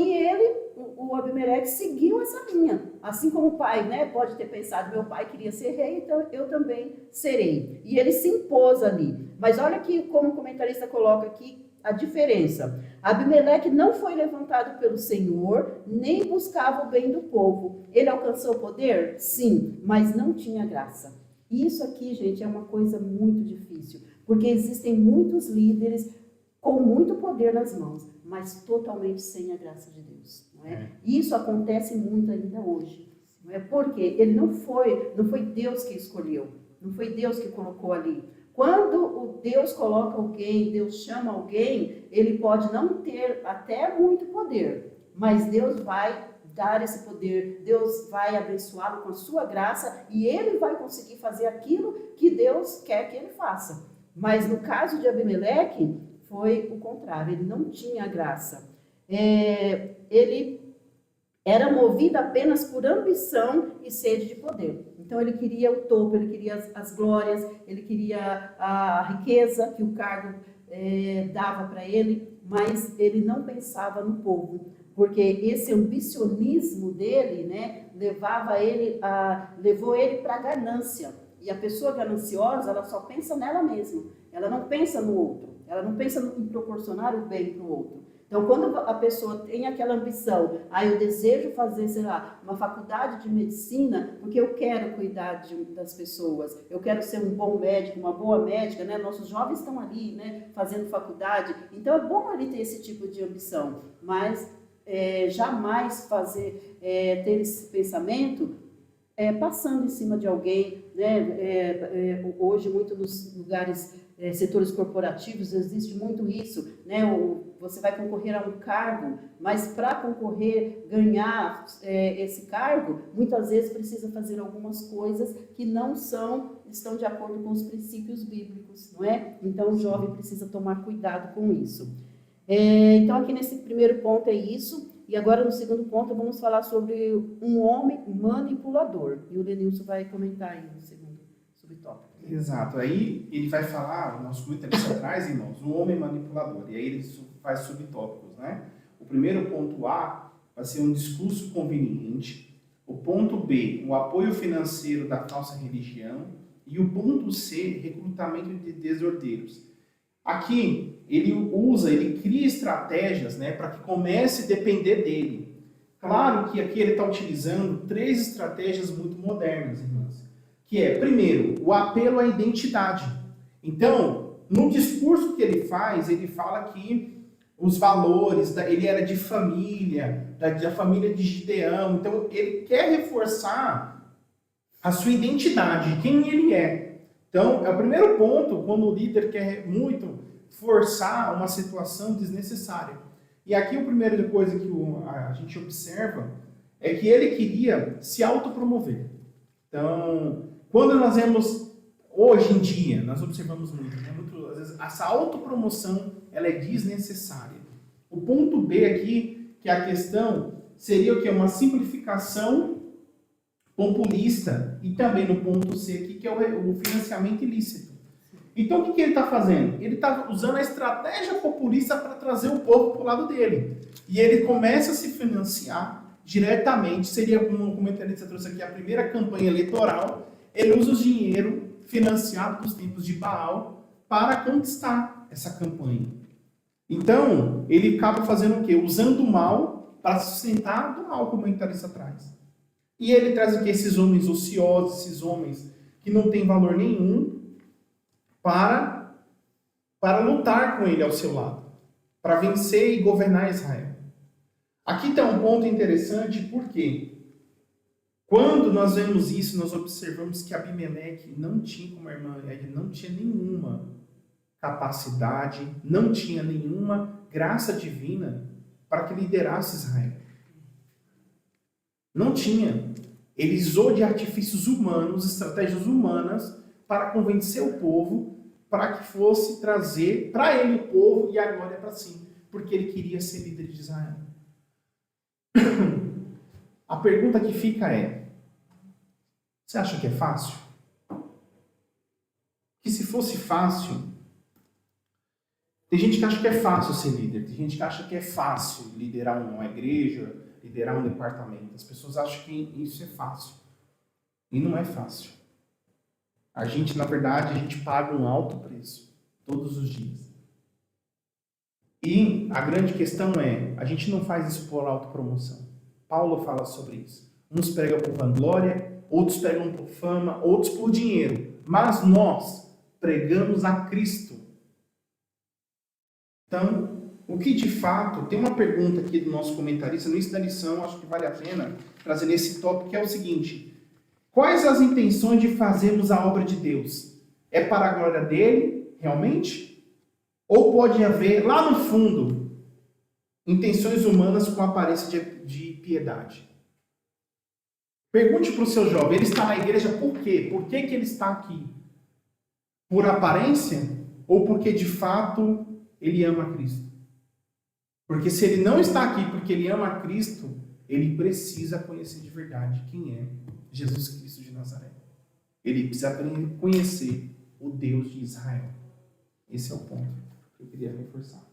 o Abimeleque seguiu essa linha. Assim como o pai, né, pode ter pensado, meu pai queria ser rei, então eu também serei. E ele se impôs ali. Mas olha aqui como o comentarista coloca aqui a diferença. Abimeleque não foi levantado pelo Senhor, nem buscava o bem do povo. Ele alcançou o poder? Sim, mas não tinha graça. Isso aqui, gente, é uma coisa muito difícil, porque existem muitos líderes com muito poder nas mãos, mas totalmente sem a graça de Deus. Não é? Isso acontece muito ainda hoje. Não é? Porque ele não foi Deus que escolheu, não foi Deus que colocou ali. Quando o Deus coloca alguém, Deus chama alguém, ele pode não ter até muito poder, mas Deus vai dar esse poder, Deus vai abençoá-lo com a sua graça e ele vai conseguir fazer aquilo que Deus quer que ele faça. Mas no caso de Abimeleque, foi o contrário, ele não tinha graça. Ele era movido apenas por ambição e sede de poder. Então ele queria o topo, ele queria as glórias, ele queria a riqueza que o cargo dava para ele, mas ele não pensava no povo, porque esse ambicionismo dele, né, levou ele para a ganância. E a pessoa gananciosa, ela só pensa nela mesma, ela não pensa no outro. Ela não pensa em proporcionar o bem para o outro. Então, quando a pessoa tem aquela ambição, eu desejo fazer, sei lá, uma faculdade de medicina, porque eu quero cuidar das pessoas, eu quero ser um bom médico, uma boa médica, né? Nossos jovens estão ali, né, fazendo faculdade, então é bom ali ter esse tipo de ambição, mas jamais ter esse pensamento passando em cima de alguém, né? Hoje, muito nos lugares, setores corporativos, existe muito isso, né? Você vai concorrer a um cargo, mas para concorrer, ganhar esse cargo, muitas vezes precisa fazer algumas coisas que não estão de acordo com os princípios bíblicos, não é? Então, o jovem precisa tomar cuidado com isso. Então, aqui nesse primeiro ponto é isso. E agora, no segundo ponto, vamos falar sobre um homem manipulador. E o Lenilson vai comentar aí no segundo subtópico. Exato. Aí ele vai falar, o nosso comentarista traz, irmãos, um homem manipulador. E aí ele faz subtópicos, né? O primeiro ponto A vai ser um discurso conveniente. O ponto B, o apoio financeiro da falsa religião. E o ponto C, recrutamento de desordeiros. Aqui, ele cria estratégias, né, para que comece a depender dele. Claro que aqui ele está utilizando 3 estratégias muito modernas, irmãs. Que é, primeiro, o apelo à identidade. Então, no discurso que ele faz, ele fala que os valores, ele era de família, da família de Gideão. Então, ele quer reforçar a sua identidade, quem ele é. Então, é o primeiro ponto, quando o líder quer muito forçar uma situação desnecessária. E aqui a primeira coisa que a gente observa é que ele queria se autopromover. Então, quando nós vemos, hoje em dia, nós observamos muito, né? Às vezes, essa autopromoção ela é desnecessária. O ponto B aqui, que é a questão, seria o quê? Uma simplificação populista, e também no ponto C aqui, que é o financiamento ilícito. Então, o que ele está fazendo? Ele está usando a estratégia populista para trazer o povo para o lado dele. E ele começa a se financiar diretamente, seria, como o comentarista trouxe aqui, a primeira campanha eleitoral, ele usa o dinheiro financiado dos tempos de Baal para conquistar essa campanha. Então, ele acaba fazendo o quê? Usando o mal para sustentar do mal, como o comentarista traz. E ele traz aqui esses homens ociosos, esses homens que não têm valor nenhum, para lutar com ele ao seu lado, para vencer e governar Israel. Aqui está um ponto interessante, porque quando nós vemos isso, nós observamos que Abimeleque não tinha, como a irmã, ele não tinha nenhuma capacidade, não tinha nenhuma graça divina para que liderasse Israel. Não tinha. Ele usou de artifícios humanos, estratégias humanas, para convencer o povo, para que fosse trazer para ele o povo e a glória para si, porque ele queria ser líder de Israel. A pergunta que fica é, você acha que é fácil? Que se fosse fácil, tem gente que acha que é fácil ser líder, tem gente que acha que é fácil liderar uma igreja, liderar um departamento. As pessoas acham que isso é fácil. E não é fácil. A gente, na verdade, a gente paga um alto preço todos os dias. E a grande questão é, a gente não faz isso por autopromoção. Paulo fala sobre isso. Uns pregam por vanglória, outros pregam por fama, outros por dinheiro. Mas nós pregamos a Cristo. Então, o que de fato, tem uma pergunta aqui do nosso comentarista, no início da lição, acho que vale a pena trazer nesse tópico, que é o seguinte: quais as intenções de fazermos a obra de Deus? É para a glória dele, realmente? Ou pode haver, lá no fundo, intenções humanas com aparência de piedade? Pergunte para o seu jovem, ele está na igreja por quê? Por que ele está aqui? Por aparência? Ou porque de fato ele ama Cristo? Porque se ele não está aqui porque ele ama Cristo, ele precisa conhecer de verdade quem é Jesus Cristo de Nazaré. Ele precisa conhecer o Deus de Israel. Esse é o ponto que eu queria reforçar.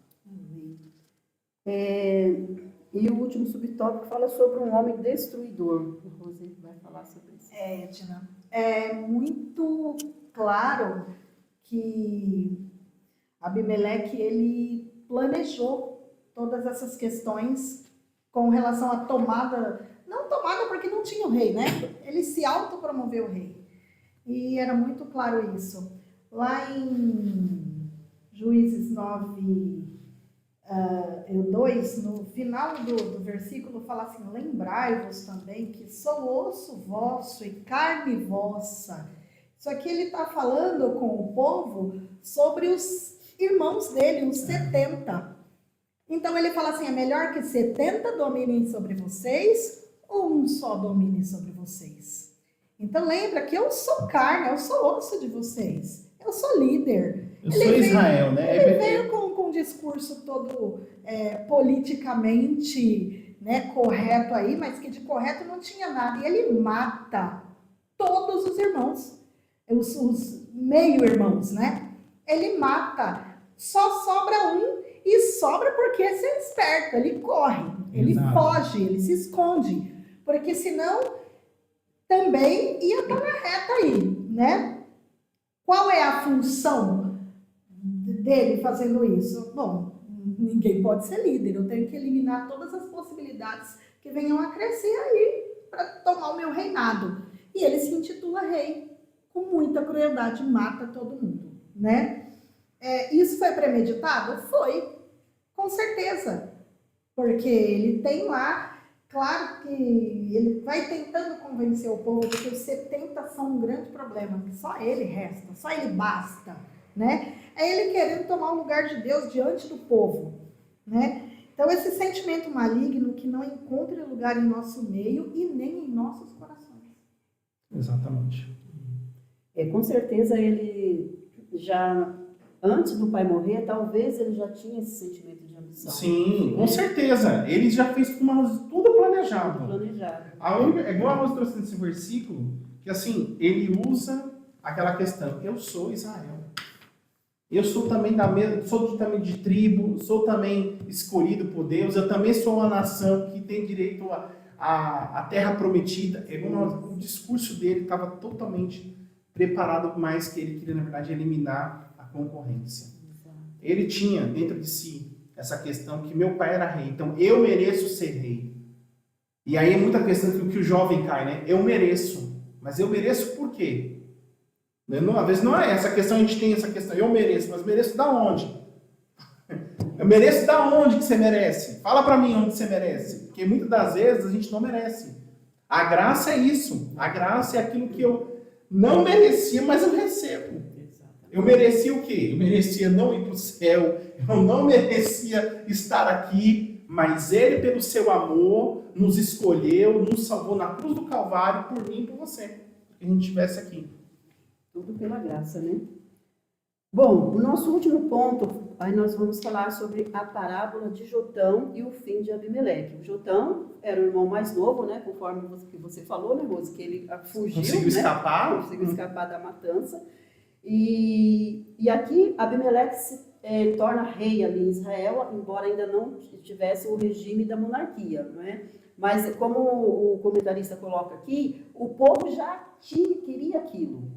E o último subtópico fala sobre um homem destruidor. O Rosê vai falar sobre isso. Edna, é muito claro que Abimeleque, ele planejou todas essas questões com relação à tomada, não tomada porque não tinha o rei, né? Ele se autopromoveu rei. E era muito claro isso. Lá em Juízes 9, 2, no final do versículo, fala assim: lembrai-vos também que sou osso vosso e carne vossa. Isso aqui ele está falando com o povo sobre os irmãos dele, os 70. Então ele fala assim: é melhor que 70 dominem sobre vocês ou um só domine sobre vocês? Então lembra que eu sou carne, eu sou osso de vocês. Eu sou líder. Eu sou Israel, né? Ele veio com um discurso todo politicamente, né, correto aí, mas que de correto não tinha nada. E ele mata todos os irmãos, os meio-irmãos, né? Ele mata. Só sobra um, e sobra porque esse é esperto. Ele corre, ele foge, ele se esconde. Porque senão também ia estar na reta aí, né? Qual é a função dele fazendo isso? Bom, ninguém pode ser líder. Eu tenho que eliminar todas as possibilidades que venham a crescer aí para tomar o meu reinado. E ele se intitula rei. Com muita crueldade, mata todo mundo, né? Isso foi premeditado? Foi, com certeza. Porque ele tem lá, claro que ele vai tentando convencer o povo de que os 70 são um grande problema, que só ele resta, só ele basta, né? É ele querendo tomar o lugar de Deus diante do povo, né? Então, esse sentimento maligno que não encontra lugar em nosso meio e nem em nossos corações. Exatamente. Com certeza ele já, antes do pai morrer, talvez ele já tinha esse sentimento de ambição. Sim, com certeza. Ele já fez tudo planejado. É igual a Rose trouxe nesse versículo, que assim, ele usa aquela questão: eu sou Israel. Eu sou também sou também de tribo, sou também escolhido por Deus, eu também sou uma nação que tem direito à terra prometida. O discurso dele estava totalmente preparado, mais que ele queria, na verdade, eliminar a concorrência. Ele tinha dentro de si essa questão que meu pai era rei, então eu mereço ser rei. E aí é muita questão que o jovem cai, né? Eu mereço. Mas eu mereço por quê? Às vezes não é essa questão, a gente tem essa questão, eu mereço, mas mereço da onde? Eu mereço da onde que você merece? Fala pra mim onde você merece. Porque muitas das vezes a gente não merece. A graça é isso. A graça é aquilo que eu não merecia, mas eu recebo. Eu merecia o quê? Eu merecia não ir para o céu, eu não merecia estar aqui, mas Ele, pelo seu amor, nos escolheu, nos salvou na cruz do Calvário, por mim e por você, que a gente estivesse aqui. Tudo pela graça, né? Bom, o nosso último ponto, aí nós vamos falar sobre a parábola de Jotão e o fim de Abimeleque. O Jotão era o irmão mais novo, né? Conforme você falou, né, Rose? Que ele fugiu, conseguiu escapar. Conseguiu escapar da matança. E aqui Abimeleque se torna rei ali em Israel, embora ainda não tivesse o regime da monarquia, não é? Mas como o comentarista coloca aqui, o povo já queria aquilo.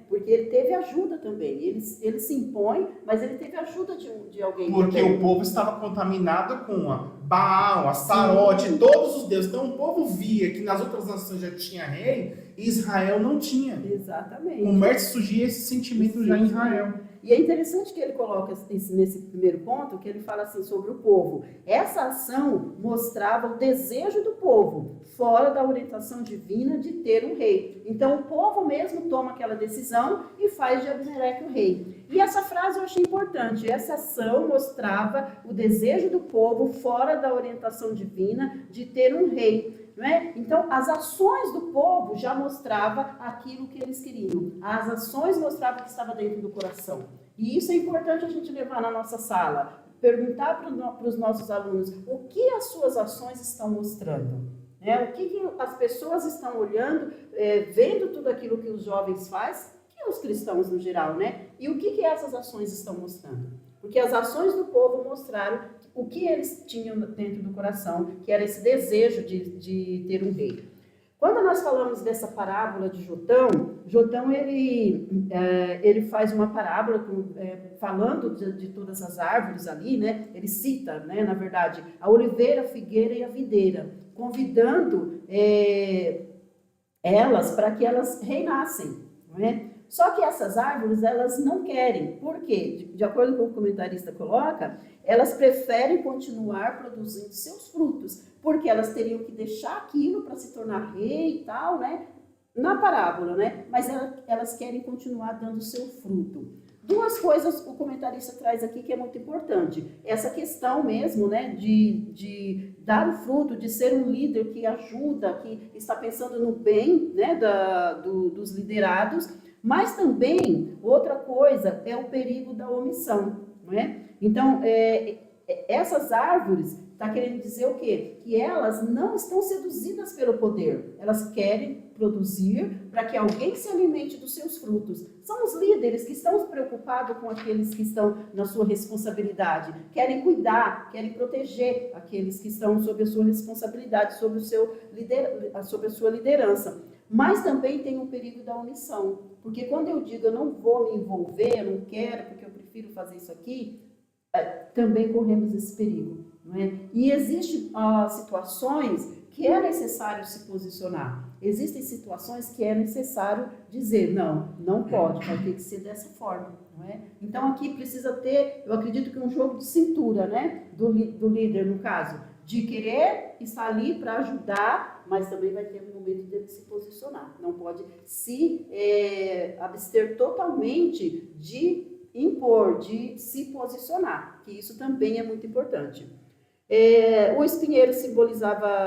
Porque ele teve ajuda também. Ele se impõe, mas ele teve ajuda de alguém. Porque também. o povo estava contaminado com a Baal, Astarote, todos os deuses. Então o povo via que nas outras nações já tinha rei e Israel não tinha. Exatamente. O Mertz surgia esse sentimento já em Israel. E é interessante que ele coloca nesse primeiro ponto, que ele fala assim sobre o povo. Essa ação mostrava o desejo do povo, fora da orientação divina de ter um rei. Então o povo mesmo toma aquela decisão e faz de Abimeleque o rei. E essa frase eu achei importante. Essa ação mostrava o desejo do povo, fora da orientação divina de ter um rei. Não é? Então, as ações do povo já mostravam aquilo que eles queriam. As ações mostravam que estava dentro do coração. E isso é importante a gente levar na nossa sala. Perguntar para os nossos alunos o que as suas ações estão mostrando. O que as pessoas estão olhando, vendo tudo aquilo que os jovens fazem, que os cristãos no geral, né? E o que essas ações estão mostrando? Porque as ações do povo mostraram o que eles tinham dentro do coração, que era esse desejo de ter um rei. Quando nós falamos dessa parábola de Jotão, Jotão ele faz uma parábola falando de todas as árvores ali, né? Ele cita, né, na verdade, a oliveira, a figueira e a videira, convidando elas para que elas reinassem, não é? Só que essas árvores, elas não querem. Por quê? De acordo com o comentarista coloca, elas preferem continuar produzindo seus frutos, porque elas teriam que deixar aquilo para se tornar rei e tal, né? Na parábola, né? Mas elas querem continuar dando seu fruto. Duas coisas o comentarista traz aqui que é muito importante. Essa questão mesmo, né, de dar o fruto, de ser um líder que ajuda, que está pensando no bem, né, dos liderados, mas também, outra coisa, é o perigo da omissão, não é? Então, essas árvores, está querendo dizer o quê? Que elas não estão seduzidas pelo poder, elas querem produzir para que alguém se alimente dos seus frutos. São os líderes que estão preocupados com aqueles que estão na sua responsabilidade, querem cuidar, querem proteger aqueles que estão sob a sua responsabilidade, sob a sua liderança. Mas também tem o perigo da omissão, porque quando eu digo eu não vou me envolver, eu não quero, porque eu prefiro fazer isso aqui, também corremos esse perigo, não é? E existem situações que é necessário se posicionar. Existem situações que é necessário dizer, não pode, vai ter que ser dessa forma, não é? Então aqui precisa ter, eu acredito que um jogo de cintura, né, do líder no caso, de querer estar ali para ajudar, mas também vai ter um momento dele se posicionar. Não pode se abster totalmente de impor, de se posicionar, que isso também é muito importante. O espinheiro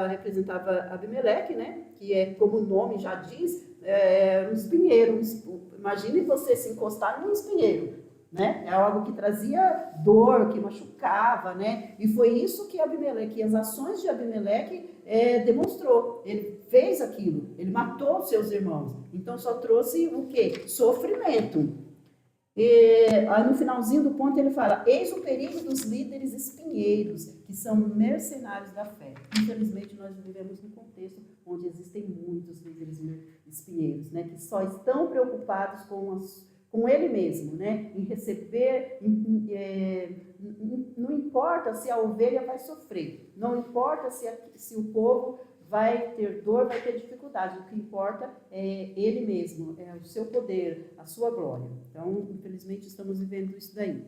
representava Abimeleque, né? Que é como o nome já diz, um espinheiro. Imagine você se encostar num espinheiro, né? É algo que trazia dor, que machucava, né? E foi isso que Abimeleque, as ações de Abimeleque demonstrou. Ele fez aquilo, ele matou seus irmãos. Então só trouxe o quê? Sofrimento. Aí no finalzinho do ponto ele fala, eis o perigo dos líderes espinheiros, que são mercenários da fé. Infelizmente nós vivemos num contexto onde existem muitos líderes espinheiros, né, que só estão preocupados com ele mesmo, né, em receber, não importa se a ovelha vai sofrer, não importa se o povo vai ter dor, vai ter dificuldade. O que importa é ele mesmo, é o seu poder, a sua glória. Então, infelizmente, estamos vivendo isso daí.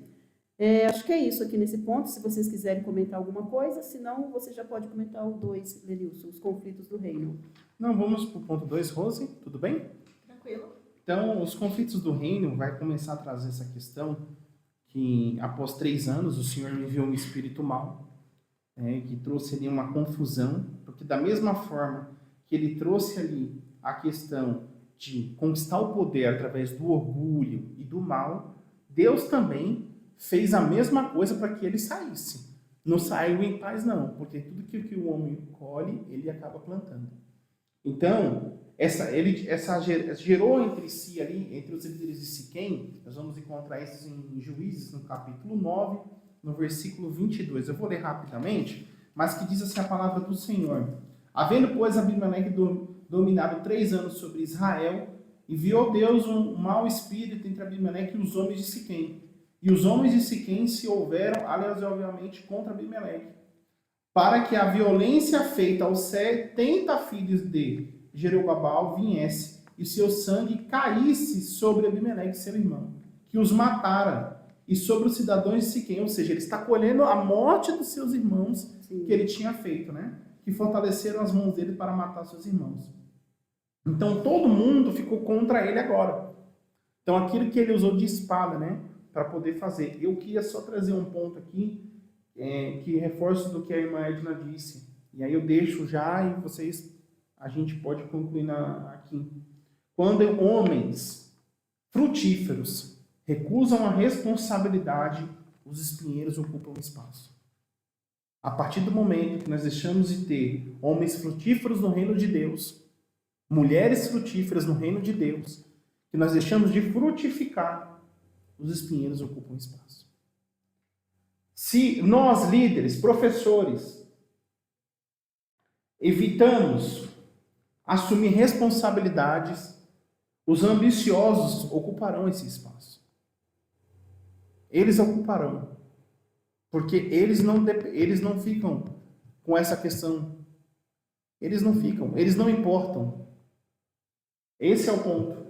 Acho que é isso aqui nesse ponto, se vocês quiserem comentar alguma coisa, senão você já pode comentar o 2, Lenilson, os conflitos do reino. Não, vamos para o ponto 2, Rose, tudo bem? Tranquilo. Então, os conflitos do reino vai começar a trazer essa questão que, após 3 anos, o Senhor me enviou um espírito mau, que trouxe ali uma confusão, porque da mesma forma que ele trouxe ali a questão de conquistar o poder através do orgulho e do mal, Deus também fez a mesma coisa para que ele saísse. Não saiu em paz não, porque tudo que o homem colhe, ele acaba plantando. Então, gerou entre si ali, entre os líderes de Siquém, nós vamos encontrar isso em Juízes, no capítulo 9, no versículo 22. Eu vou ler rapidamente, mas que diz assim a palavra do Senhor. Havendo, pois, Abimeleque dominado 3 anos sobre Israel, enviou Deus um mau espírito entre Abimeleque e os homens de Siquém. E os homens de Siquém se houveram aleatoriamente contra Abimeleque, para que a violência feita aos 70 filhos de Jerubbaal viesse, e seu sangue caísse sobre Abimeleque, seu irmão, que os matara, e sobre os cidadãos de Siquém, ou seja, ele está colhendo a morte dos seus irmãos. Sim. Que ele tinha feito, né? Que fortaleceram as mãos dele para matar seus irmãos. Então todo mundo ficou contra ele agora. Então aquilo que ele usou de espada, né? Para poder fazer. Eu queria só trazer um ponto aqui que reforça do que a irmã Edna disse. E aí eu deixo já e a gente pode concluir aqui. Quando homens frutíferos recusam a responsabilidade, os espinheiros ocupam espaço. A partir do momento que nós deixamos de ter homens frutíferos no reino de Deus, mulheres frutíferas no reino de Deus, que nós deixamos de frutificar, os espinheiros ocupam espaço. Se nós, líderes, professores, evitamos assumir responsabilidades, os ambiciosos ocuparão esse espaço. Eles ocuparão. Porque eles não ficam com essa questão. Eles não importam. Esse é o ponto.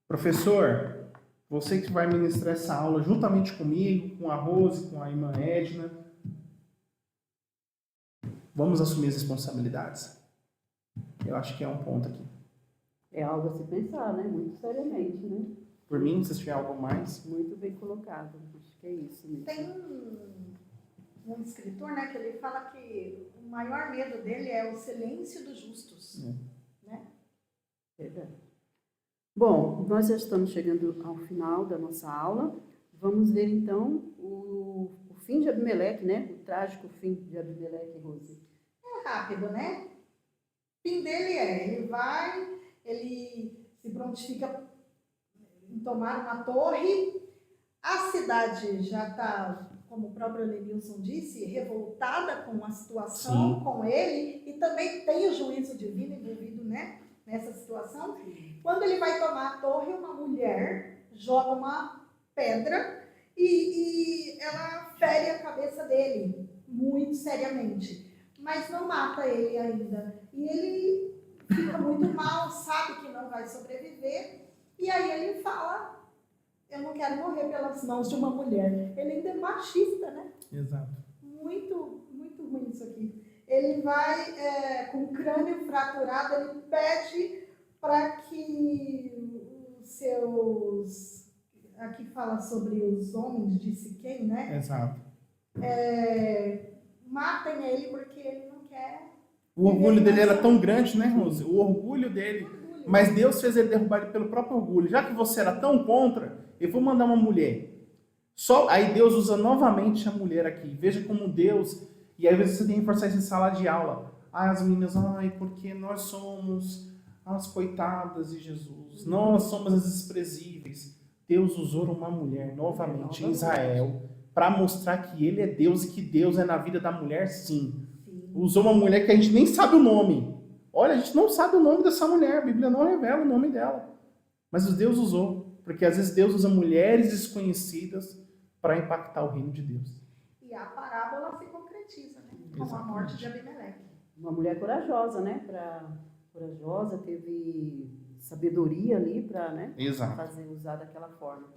Professor, você que vai ministrar essa aula juntamente comigo, com a Rose, com a irmã Edna, vamos assumir as responsabilidades. Eu acho que é um ponto aqui. É algo a se pensar, né? Muito seriamente, né? Por mim, se tiver algo mais. Muito bem colocado. Acho que é isso mesmo. Tem um escritor, né, que ele fala que o maior medo dele é o silêncio dos justos. Né? Verdade. Bom, nós já estamos chegando ao final da nossa aula. Vamos ver, então, o fim de Abimeleque, né? O trágico fim de Abimeleque, Rose. É rápido, né? O fim dele ele se prontifica em tomar uma torre. A cidade já está, como o próprio Lenilson disse, revoltada com a situação, Sim. com ele, e também tem o juízo divino envolvido, né, nessa situação. Quando ele vai tomar a torre, uma mulher joga uma pedra e ela fere a cabeça dele, muito seriamente, mas não mata ele ainda. E ele fica muito mal, sabe que não vai sobreviver, e aí ele fala: eu não quero morrer pelas mãos de uma mulher. Ele ainda é machista, né? Exato. Muito, muito ruim isso aqui. Ele vai com o crânio fraturado, ele pede para que os seus... Aqui fala sobre os homens de Siquém, né? Exato. Matem ele porque ele não quer... O orgulho dele era tão grande, né, Rose? O orgulho dele. Mas Deus fez ele derrubar ele pelo próprio orgulho. Já que você era tão contra, eu vou mandar uma mulher. Aí Deus usa novamente a mulher aqui. Veja como Deus... E aí você tem que reforçar isso em sala de aula. As meninas, porque nós somos as coitadas de Jesus. Nós somos as desprezíveis. Deus usou uma mulher novamente em Israel para mostrar que ele é Deus e que Deus é na vida da mulher, sim. Usou uma mulher que a gente nem sabe o nome. Olha, a gente não sabe o nome dessa mulher. A Bíblia não revela o nome dela. Mas Deus usou. Porque às vezes Deus usa mulheres desconhecidas para impactar o reino de Deus. E a parábola se concretiza, né? Com a morte de Abimeleque. Uma mulher corajosa, né? Corajosa, teve sabedoria ali para, né? Exato. Usar daquela forma.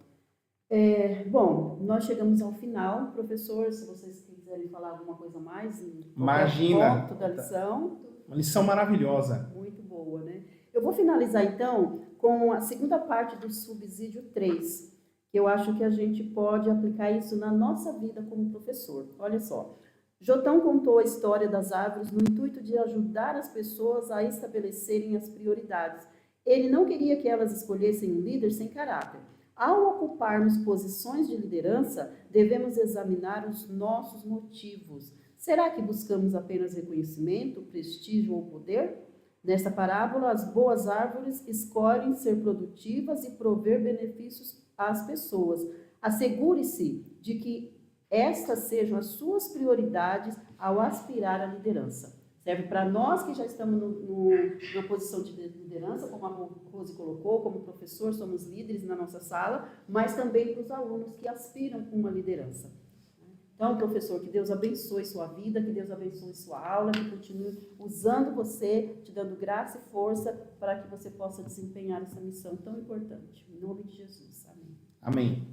Bom, nós chegamos ao final. Professor, se vocês quiserem falar alguma coisa mais, Imagina. Ponto da lição. Uma lição maravilhosa. Muito boa, né? Eu vou finalizar, então, com a segunda parte do subsídio 3, que eu acho que a gente pode aplicar isso na nossa vida como professor. Olha só. Jotão contou a história das árvores no intuito de ajudar as pessoas a estabelecerem as prioridades. Ele não queria que elas escolhessem um líder sem caráter. Ao ocuparmos posições de liderança, devemos examinar os nossos motivos. Será que buscamos apenas reconhecimento, prestígio ou poder? Nesta parábola, as boas árvores escolhem ser produtivas e prover benefícios às pessoas. Assegure-se de que estas sejam as suas prioridades ao aspirar à liderança. Serve para nós que já estamos numa posição de liderança, como a Rose colocou, como professor, somos líderes na nossa sala, mas também para os alunos que aspiram a uma liderança. Então, professor, que Deus abençoe sua vida, que Deus abençoe sua aula, que continue usando você, te dando graça e força para que você possa desempenhar essa missão tão importante. Em nome de Jesus. Amém. Amém.